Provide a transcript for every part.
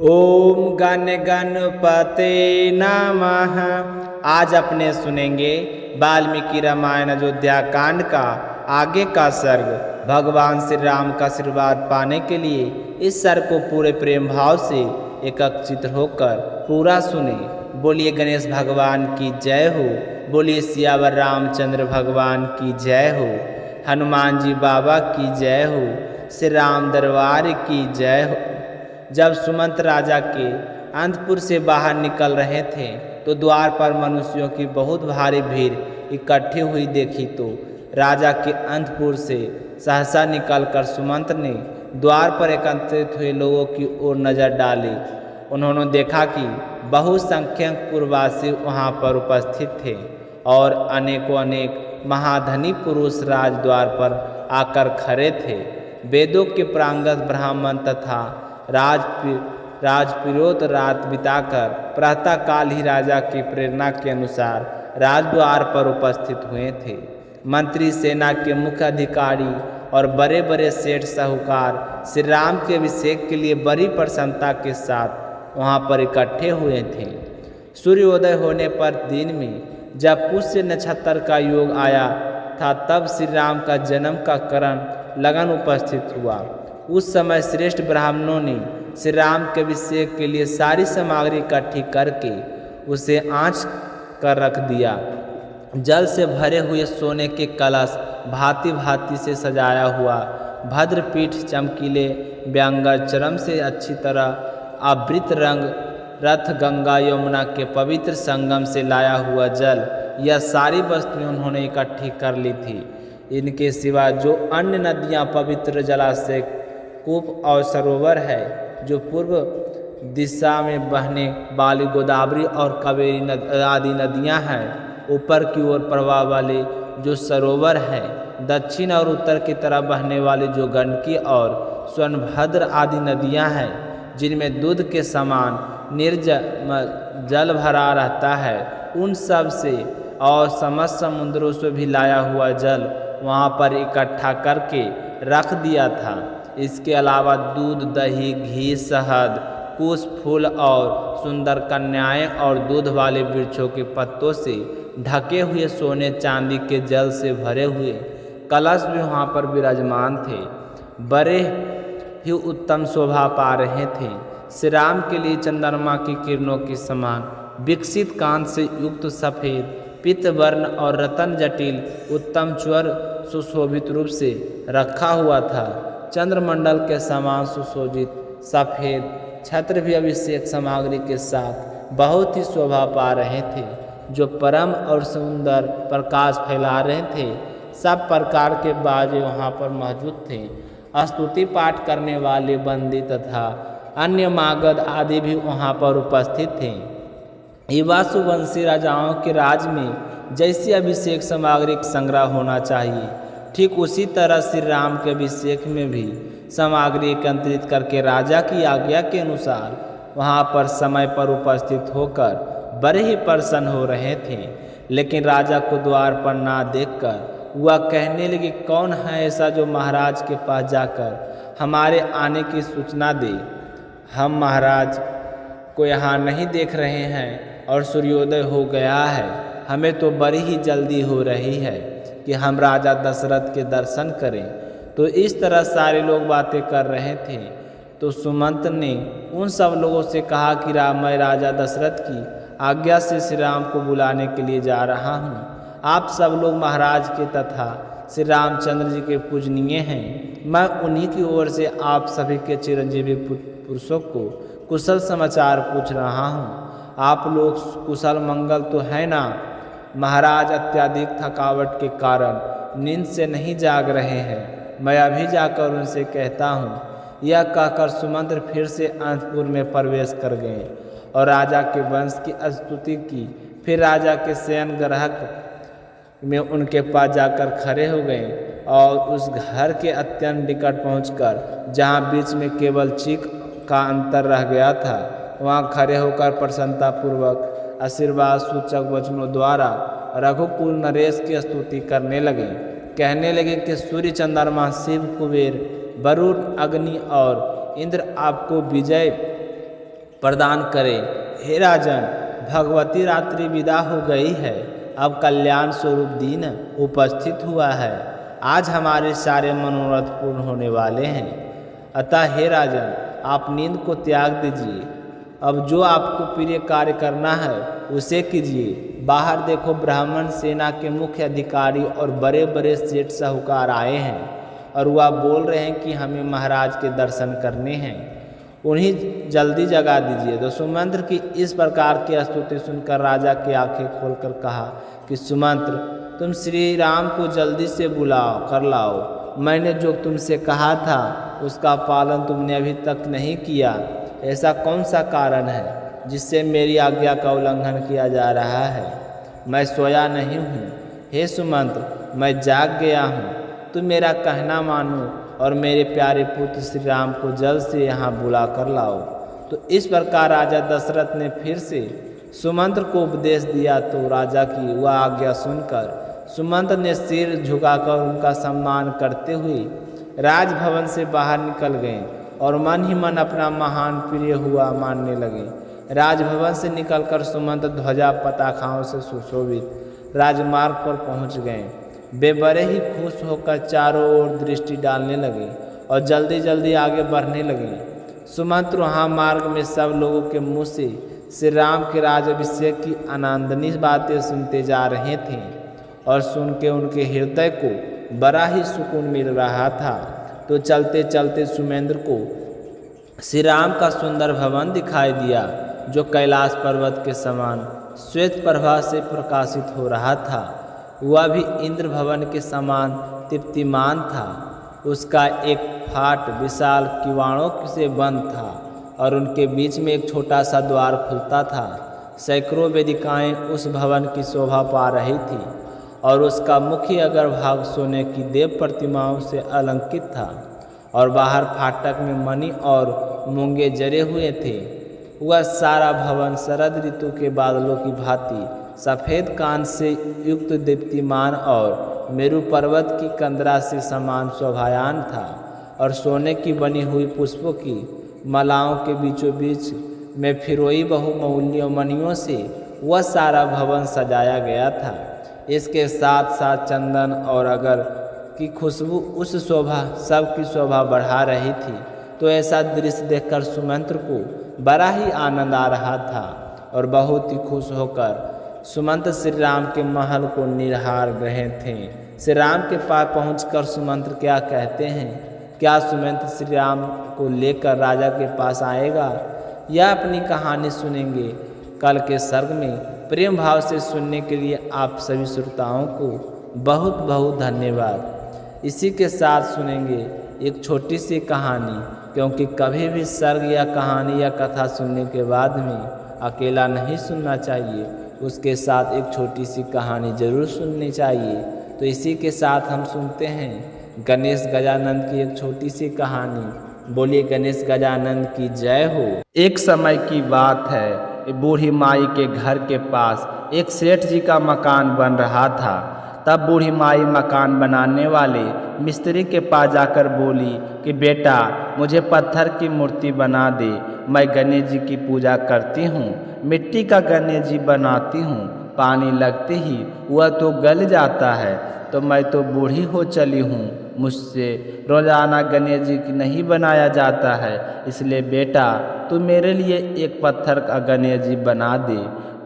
ओम गण गणपते नमः। आज अपने सुनेंगे वाल्मीकि रामायण अयोध्या कांड का आगे का सर्ग। भगवान श्री राम का आशीर्वाद पाने के लिए इस सर्ग को पूरे प्रेम भाव से एकत्रित होकर पूरा सुने। बोलिए गणेश भगवान की जय हो, बोलिए सियावर रामचंद्र भगवान की जय हो, हनुमान जी बाबा की जय हो, श्री राम दरबार की जय हो। जब सुमंत राजा के अंतपुर से बाहर निकल रहे थे तो द्वार पर मनुष्यों की बहुत भारी भीड़ इकट्ठी हुई देखी तो राजा के अंतपुर से सहसा निकलकर सुमंत ने द्वार पर एकत्रित हुए लोगों की ओर नजर डाली। उन्होंने देखा कि बहुसंख्यक पुरवासी वहां पर उपस्थित थे और अनेक महाधनी पुरुष राजद्वार पर आकर खड़े थे। वेदों के प्रांगत ब्राह्मण तथा राजपुरोहित रात बिताकर प्रातःकाल ही राजा की प्रेरणा के अनुसार राजद्वार पर उपस्थित हुए थे। मंत्री, सेना के मुख्य अधिकारी और बड़े बड़े सेठ साहूकार श्री राम के अभिषेक के लिए बड़ी प्रसन्नता के साथ वहां पर इकट्ठे हुए थे। सूर्योदय होने पर दिन में जब पुष्य नक्षत्र का योग आया था तब श्री राम का जन्म का करण लगन उपस्थित हुआ। उस समय श्रेष्ठ ब्राह्मणों ने श्री राम के अभिषेक के लिए सारी सामग्री इकट्ठी करके उसे आँच कर रख दिया। जल से भरे हुए सोने के कलश भांति भांति से सजाया हुआ, भद्रपीठ चमकीले व्यंगर चरम से अच्छी तरह आवृत रंग रथ, गंगा यमुना के पवित्र संगम से लाया हुआ जल, यह सारी वस्तुएं उन्होंने इकट्ठी कर ली थी। इनके सिवा जो अन्य नदियां, पवित्र जलाशय, कूप और सरोवर है, जो पूर्व दिशा में बहने वाली गोदावरी और कावेरी आदि नदियां हैं, ऊपर की ओर प्रवाह वाले जो सरोवर हैं, दक्षिण और उत्तर की तरफ बहने वाली जो गंडकी और सोनभद्र आदि नदियां हैं, जिनमें दूध के समान निर्जल जल भरा रहता है, उन सब से और समस्त समुद्रों से भी लाया हुआ जल वहाँ पर इकट्ठा करके रख दिया था। इसके अलावा दूध, दही, घी, शहद, कुश, फूल और सुंदर कन्याएं और दूध वाले वृक्षों के पत्तों से ढके हुए सोने चांदी के जल से भरे हुए कलश भी वहाँ पर विराजमान थे। बड़े ही उत्तम शोभा पा रहे थे। श्री राम के लिए चंद्रमा की किरणों के समान विकसित कांत से युक्त सफ़ेद पीत वर्ण और रतन जटिल उत्तम स्वर सुशोभित रूप से रखा हुआ था। चंद्रमंडल के समान सुशोभित सफ़ेद छत्र भी अभिषेक सामग्री के साथ बहुत ही शोभा पा रहे थे, जो परम और सुंदर प्रकाश फैला रहे थे। सब प्रकार के बाजे वहाँ पर मौजूद थे। स्तुति पाठ करने वाले बंदी तथा अन्य मागध आदि भी वहाँ पर उपस्थित थे। इक्ष्वाकुवंशी राजाओं के राज में जैसी अभिषेक सामग्री संग्रह होना चाहिए, ठीक उसी तरह श्री राम के अभिषेक में भी सामग्री एकत्रित करके राजा की आज्ञा के अनुसार वहाँ पर समय पर उपस्थित होकर बड़े ही प्रसन्न हो रहे थे। लेकिन राजा को द्वार पर ना देखकर वह कहने लगे, कौन है ऐसा जो महाराज के पास जाकर हमारे आने की सूचना दे? हम महाराज को यहाँ नहीं देख रहे हैं और सूर्योदय हो गया है। हमें तो बड़ी ही जल्दी हो रही है कि हम राजा दशरथ के दर्शन करें। तो इस तरह सारे लोग बातें कर रहे थे। तो सुमंत ने उन सब लोगों से कहा कि मैं राजा दशरथ की आज्ञा से श्री राम को बुलाने के लिए जा रहा हूँ। आप सब लोग महाराज के तथा श्री रामचंद्र जी के पूजनीय हैं। मैं उन्हीं की ओर से आप सभी के चिरंजीवी पुरुषों को कुशल समाचार पूछ रहा हूँ। आप लोग कुशल मंगल तो है ना? महाराज अत्यधिक थकावट के कारण नींद से नहीं जाग रहे हैं। मैं अभी जाकर उनसे कहता हूँ। यह कहकर सुमंत फिर से अंतपुर में प्रवेश कर गए और राजा के वंश की स्तुति की। फिर राजा के शयन गृह में उनके पास जाकर खड़े हो गए और उस घर के अत्यंत निकट पहुंचकर, जहां बीच में केवल चीख का अंतर रह गया था, वहां खड़े होकर प्रसन्नतापूर्वक आशीर्वाद सूचक वचनों द्वारा रघुकुल नरेश की स्तुति करने लगे। कहने लगे कि सूर्य, चंद्रमा, शिव, कुबेर, वरुण, अग्नि और इंद्र आपको विजय प्रदान करें। हे राजन, भगवती रात्रि विदा हो गई है, अब कल्याण स्वरूप दिन उपस्थित हुआ है। आज हमारे सारे मनोरथ पूर्ण होने वाले हैं। अतः हे राजन, आप नींद को त्याग दीजिए। अब जो आपको प्रिय कार्य करना है उसे कीजिए। बाहर देखो, ब्राह्मण सेना के मुख्य अधिकारी और बड़े बड़े सेठ साहूकार आए हैं और वह बोल रहे हैं कि हमें महाराज के दर्शन करने हैं, उन्हें जल्दी जगा दीजिए। तो सुमंत्र की इस प्रकार की स्तुति सुनकर राजा की आंखें खोलकर कहा कि सुमंत्र, तुम श्री राम को जल्दी से कर लाओ। मैंने जो तुमसे कहा था उसका पालन तुमने अभी तक नहीं किया। ऐसा कौन सा कारण है जिससे मेरी आज्ञा का उल्लंघन किया जा रहा है? मैं सोया नहीं हूँ हे सुमंत्र, मैं जाग गया हूँ। तुम मेरा कहना मानो और मेरे प्यारे पुत्र श्री राम को जल्द से यहाँ बुला कर लाओ। तो इस प्रकार राजा दशरथ ने फिर से सुमंत्र को उपदेश दिया। तो राजा की वह आज्ञा सुनकर सुमंत्र ने सिर झुकाकर उनका सम्मान करते हुए राजभवन से बाहर निकल गए और मन ही मन अपना महान प्रिय हुआ मानने लगे। राजभवन से निकलकर सुमंत्र ध्वजा पताखाओं से सुशोभित राजमार्ग पर पहुंच गए। वे बड़े ही खुश होकर चारों ओर दृष्टि डालने लगे और जल्दी जल्दी आगे बढ़ने लगे। सुमंत्र वहाँ मार्ग में सब लोगों के मुँह से श्री राम के राज्याभिषेक की आनंदनीय बातें सुनते जा रहे थे और सुन के उनके हृदय को बड़ा ही सुकून मिल रहा था। तो चलते चलते सुमेंद्र को श्री राम का सुंदर भवन दिखाई दिया, जो कैलाश पर्वत के समान श्वेत प्रभा से प्रकाशित हो रहा था। वह भी इंद्र भवन के समान दीप्तिमान था। उसका एक फाट विशाल किवाड़ों से बंद था और उनके बीच में एक छोटा सा द्वार खुलता था। सैकड़ों वेदिकाएं उस भवन की शोभा पा रही थी और उसका मुख्य अग्रभाग सोने की देव प्रतिमाओं से अलंकृत था और बाहर फाटक में मणि और मूंगे जड़े हुए थे। वह सारा भवन शरद ऋतु के बादलों की भांति सफ़ेद कांच से युक्त दीप्तिमान और मेरु पर्वत की कंदरा से समान शोभायान था और सोने की बनी हुई पुष्पों की मालाओं के बीचों बीच में फिरोई बहुमूल्य मणियों से वह सारा भवन सजाया गया था। इसके साथ साथ चंदन और अगर की खुशबू उस सबकी शोभा बढ़ा रही थी। तो ऐसा दृश्य देखकर सुमंत्र को बड़ा ही आनंद आ रहा था और बहुत ही खुश होकर सुमंत्र श्री राम के महल को निहार रहे थे। श्री राम के पास पहुंचकर सुमंत्र क्या कहते हैं? क्या सुमंत्र श्री राम को लेकर राजा के पास आएगा या अपनी कहानी सुनेंगे? कल के सर्ग में प्रेम भाव से सुनने के लिए आप सभी श्रोताओं को बहुत बहुत धन्यवाद। इसी के साथ सुनेंगे एक छोटी सी कहानी, क्योंकि कभी भी सर्ग या कहानी या कथा सुनने के बाद में अकेला नहीं सुनना चाहिए, उसके साथ एक छोटी सी कहानी जरूर सुननी चाहिए। तो इसी के साथ हम सुनते हैं गणेश गजानंद की एक छोटी सी कहानी। बोलिए गणेश गजानंद की जय हो। एक समय की बात है, बूढ़ी माई के घर के पास एक सेठ जी का मकान बन रहा था। तब बूढ़ी माई मकान बनाने वाले मिस्त्री के पास जाकर बोली कि बेटा, मुझे पत्थर की मूर्ति बना दे, मैं गणेश जी की पूजा करती हूँ। मिट्टी का गणेश जी बनाती हूँ, पानी लगते ही वह तो गल जाता है, तो मैं तो बूढ़ी हो चली हूँ, मुझसे रोजाना गणेश जी की नहीं बनाया जाता है। इसलिए बेटा, तू मेरे लिए एक पत्थर का गणेश जी बना दे।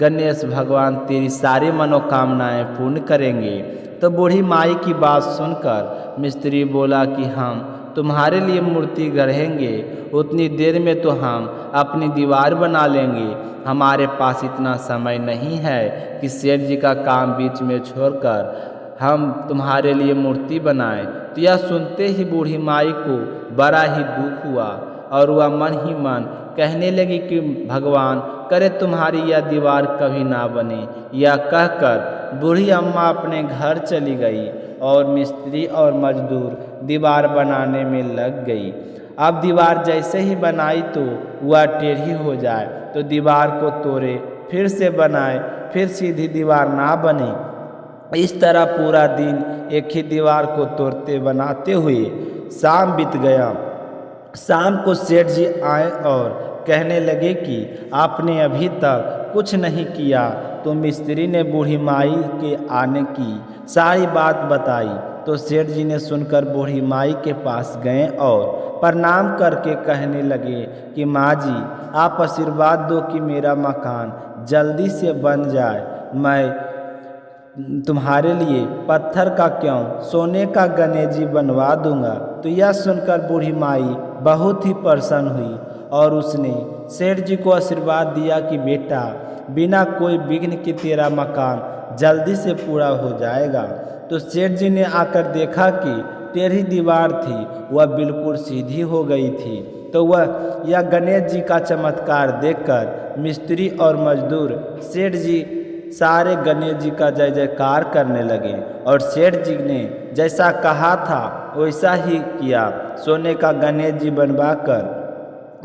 गणेश भगवान तेरी सारी मनोकामनाएं पूर्ण करेंगे। तो बूढ़ी माई की बात सुनकर मिस्त्री बोला कि हम तुम्हारे लिए मूर्ति गढ़ेंगे, उतनी देर में तो हम अपनी दीवार बना लेंगे। हमारे पास इतना समय नहीं है कि सेठ जी का काम बीच में छोड़कर हम तुम्हारे लिए मूर्ति बनाएं। तो यह सुनते ही बूढ़ी माई को बड़ा ही दुख हुआ और वह मन ही मन कहने लगी कि भगवान करे तुम्हारी यह दीवार कभी ना बने। यह कहकर बूढ़ी अम्मा अपने घर चली गई और मिस्त्री और मजदूर दीवार बनाने में लग गई। अब दीवार जैसे ही बनाई तो वह टेढ़ी हो जाए तो दीवार को तोड़े, फिर से बनाए, फिर सीधी दीवार ना बने। इस तरह पूरा दिन एक ही दीवार को तोड़ते बनाते हुए शाम बीत गया। शाम को सेठ जी आए और कहने लगे कि आपने अभी तक कुछ नहीं किया। तो मिस्त्री ने बूढ़ी माई के आने की सारी बात बताई। तो सेठ जी ने सुनकर बूढ़ी माई के पास गए और प्रणाम करके कहने लगे कि माँ जी, आप आशीर्वाद दो कि मेरा मकान जल्दी से बन जाए। मैं तुम्हारे लिए पत्थर का क्यों, सोने का गणेश जी बनवा दूंगा। तो यह सुनकर बूढ़ी माई बहुत ही प्रसन्न हुई और उसने सेठ जी को आशीर्वाद दिया कि बेटा, बिना कोई विघ्न के तेरा मकान जल्दी से पूरा हो जाएगा। तो सेठ जी ने आकर देखा कि टेढ़ी दीवार थी, वह बिल्कुल सीधी हो गई थी। तो वह यह गणेश जी का चमत्कार देखकर मिस्त्री और मजदूर सेठ जी सारे गणेश जी का जय जयकार करने लगे और सेठ जी ने जैसा कहा था वैसा ही किया। सोने का गणेश जी बनवाकर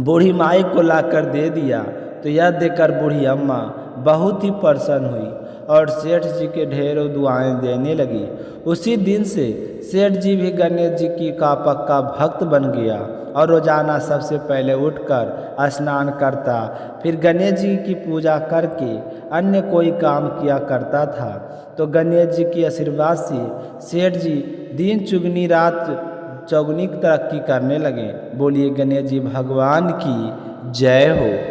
बूढ़ी माई को लाकर दे दिया। तो यह देखकर बूढ़ी अम्मा बहुत ही प्रसन्न हुई और सेठ जी के ढेरों दुआएं देने लगी। उसी दिन से सेठ जी भी गणेश जी की का पक्का भक्त बन गया और रोजाना सबसे पहले उठकर स्नान करता, फिर गणेश जी की पूजा करके अन्य कोई काम किया करता था। तो गणेश जी की आशीर्वाद से सेठ जी दिन चुगनी रात चौगुनी तरक्की करने लगे। बोलिए गणेश जी भगवान की जय हो।